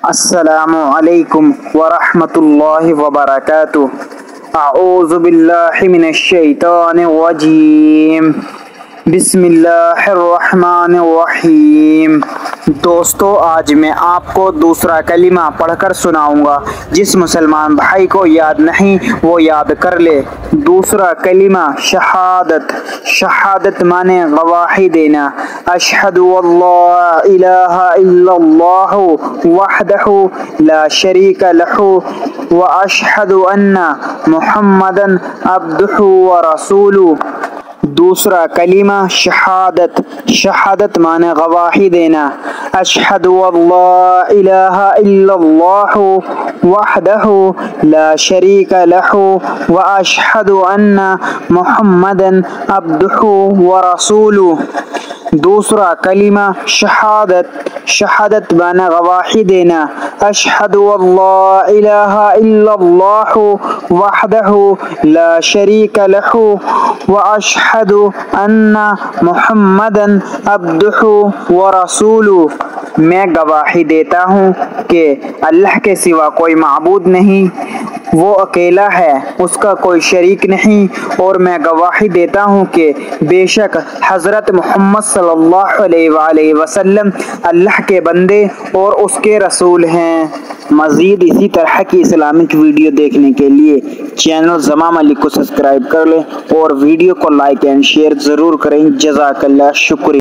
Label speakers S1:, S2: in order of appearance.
S1: السلام علیکم ورحمۃ اللہ وبرکاتہ۔ اعوذ باللہ من الشیطان الرجیم، بسم اللہ الرحمن الرحیم۔ دوستو، آج میں آپ کو دوسرا کلمہ پڑھ کر سناؤں گا۔ جس مسلمان بھائی کو یاد نہیں وہ یاد کر لے۔ دوسرا کلمہ شہادت۔ شہادت مانے گواہی دینا۔ اشہد ان لا الہ الا اللہ وحدہ لا شریک لہ واشہد ان محمدا عبدہ ورسولہ۔ دوسرا کلمہ شہادت۔ شہادت مانے گواہی دینا۔ اشہد ان لا الہ الا اللہ وحدہ لا شریک لہ واشہد ان محمدا عبدہ ورسولہ۔ دوسرا کلمہ شہادت۔ شہادت مانے گواہی دینا۔ اشہد ان لا الہ الا اللہ وحدہ لا شریک لہ واشہد ان محمدا عبدہ ورسولہ۔ میں گواہی دیتا ہوں کہ اللہ کے سوا کوئی معبود نہیں، وہ اکیلا ہے، اس کا کوئی شریک نہیں، اور میں گواہی دیتا ہوں کہ بے شک حضرت محمد صلی اللہ علیہ وآلہ وسلم اللہ کے بندے اور اس کے رسول ہیں۔ مزید اسی طرح کی اسلامک ویڈیو دیکھنے کے لیے چینل زمام ملک کو سبسکرائب کر لیں اور ویڈیو کو لائک اینڈ شیئر ضرور کریں۔ جزاک اللہ، شکریہ۔